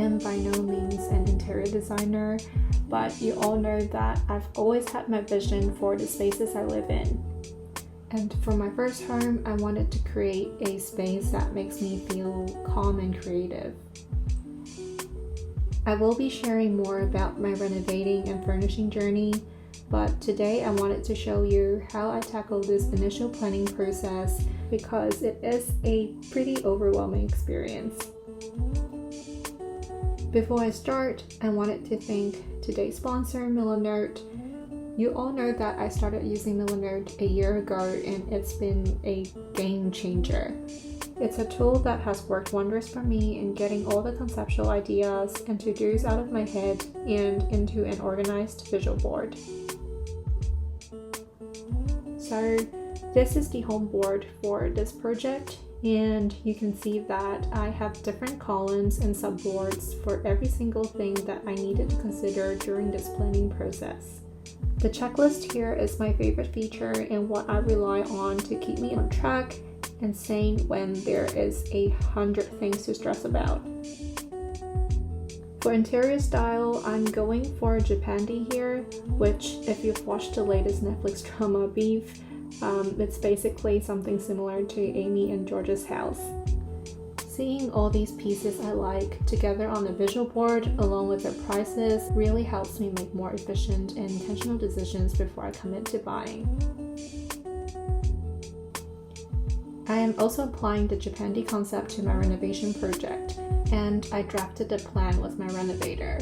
am by no means an interior designer, but you all know that I've always had my vision for the spaces I live in. And for my first home, I wanted to create a space that makes me feel calm and creative. I will be sharing more about my renovating and furnishing journey, but today I wanted to show you how I tackled this initial planning process because it is a pretty overwhelming experience. Before I start, I wanted to thank today's sponsor, Millinote. You all know that I started using Millinote a year ago and it's been a game changer. It's a tool that has worked wonders for me in getting all the conceptual ideas and to-dos out of my head and into an organized visual board. So this is the home board for this project, and you can see that I have different columns and subboards for every single thing that I needed to consider during this planning process. The checklist here is my favorite feature and what I rely on to keep me on track and sane when there is 100 things to stress about. For interior style, I'm going for Japandi here, which if you've watched the latest Netflix drama Beef, it's basically something similar to Amy and George's house. Seeing all these pieces I like together on a visual board along with their prices really helps me make more efficient and intentional decisions before I commit to buying. I am also applying the Japandi concept to my renovation project, and I drafted a plan with my renovator.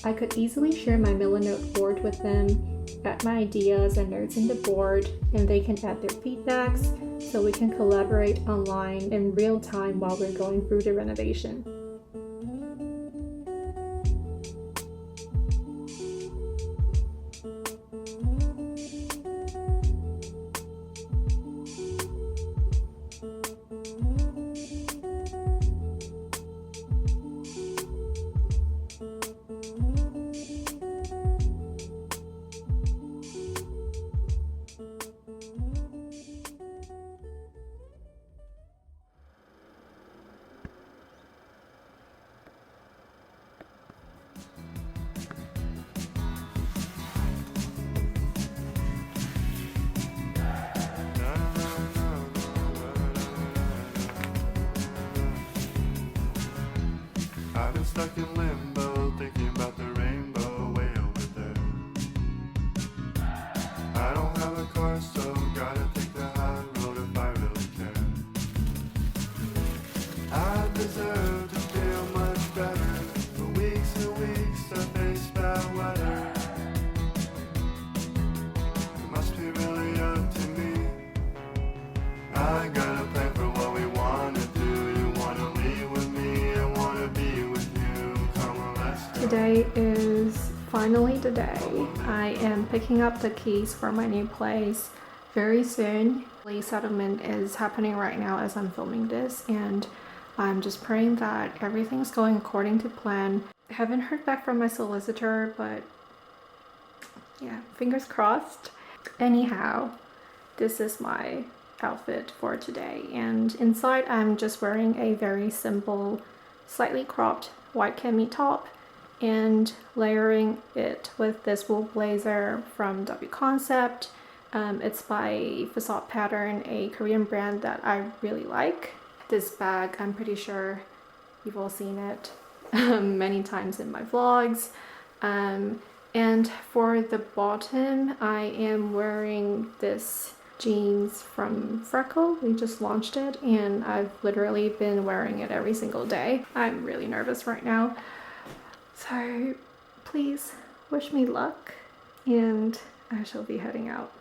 I could easily share my Millinote board with them, add my ideas and notes in the board, and they can add their feedbacks so we can collaborate online in real time while we're going through the renovation. I've been stuck in limbo, thinking about the rainbow way over there. I don't have a car, so gotta take the high road if I really care. I deserve to feel much better. For weeks and weeks I face bad weather. It must be really up to me. I got a plan for what we wanna do. You wanna leave with me, I wanna be with you. Come on, let's go. Today is finally the day. I am picking up the keys for my new place very soon. The settlement is happening right now as I'm filming this, and I'm just praying that everything's going according to plan. I haven't heard back from my solicitor, but yeah, fingers crossed. Anyhow, this is my outfit for today, and inside I'm just wearing a very simple, slightly cropped white cami top and layering it with this wool blazer from W Concept. It's by Facade Pattern, a Korean brand that I really like. This bag, I'm pretty sure you've all seen it many times in my vlogs. And for the bottom, I am wearing this jeans from Freckle. We just launched it and I've literally been wearing it every single day. I'm really nervous right now. So please wish me luck and I shall be heading out.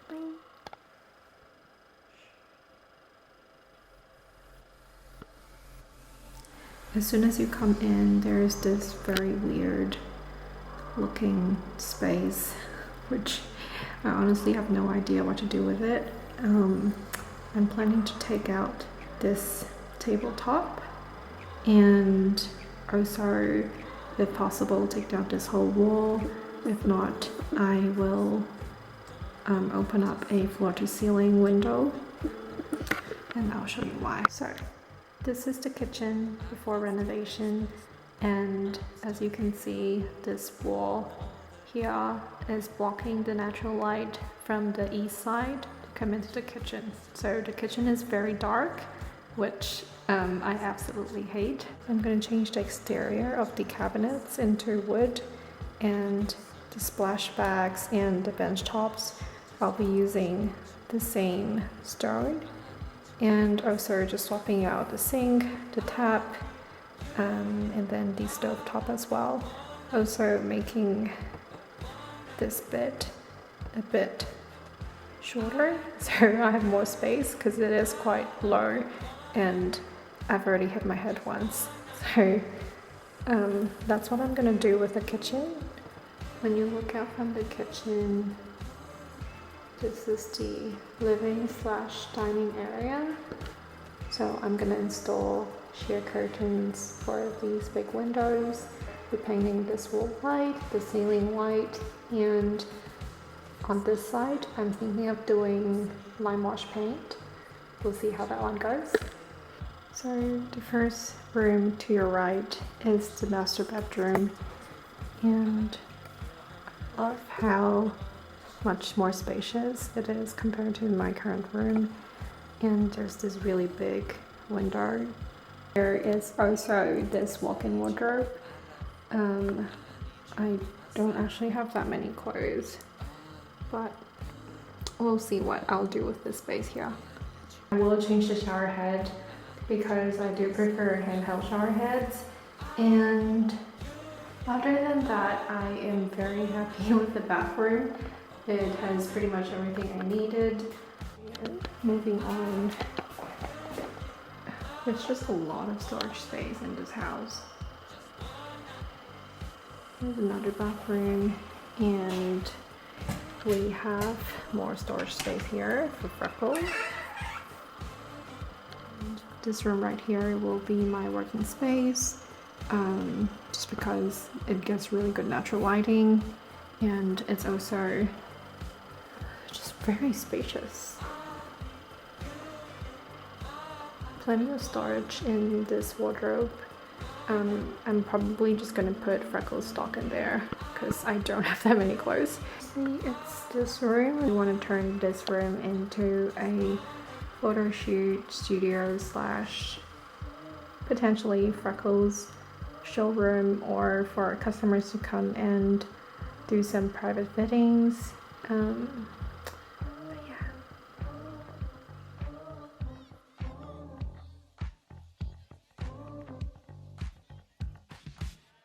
Bye. As soon as you come in, there's this very weird looking space, which I honestly have no idea what to do with it. I'm planning to take out this tabletop and also, if possible, take down this whole wall. If not, I will open up a floor to ceiling window and I'll show you why. So This is the kitchen before renovation, and as you can see, this wall here is blocking the natural light from the east side to come into the kitchen. So the kitchen is very dark, which I absolutely hate. I'm going to change the exterior of the cabinets into wood, and the splashbacks and the bench tops I'll be using the same stone, and also just swapping out the sink, the tap, and then the stove top as well. Also making this bit a bit shorter so I have more space, because it is quite low and I've already hit my head once. So that's what I'm gonna do with the kitchen. When you look out from the kitchen, this is the living/dining area. So I'm gonna install sheer curtains for these big windows, repainting this wall white, the ceiling white, and on this side I'm thinking of doing lime wash paint. We'll see how that one goes. So the first room to your right is the master bedroom, and I love how much more spacious it is compared to my current room. And there's this really big window. There is also this walk-in wardrobe. I don't actually have that many clothes, but we'll see what I'll do with this space here. I will change the shower head because I do prefer handheld shower heads, and other than that, I am very happy with the bathroom. It has pretty much everything I needed. And moving on, there's just a lot of storage space in this house. There's another bathroom, and we have more storage space here for Freckles. This room right here will be my working space, just because it gets really good natural lighting, and it's also just very spacious. Plenty of storage in this wardrobe. I'm probably just gonna put Freckles stock in there because I don't have that many clothes. See, it's this room. We want to turn this room into a photo shoot studio slash potentially Freckles showroom, or for customers to come and do some private fittings.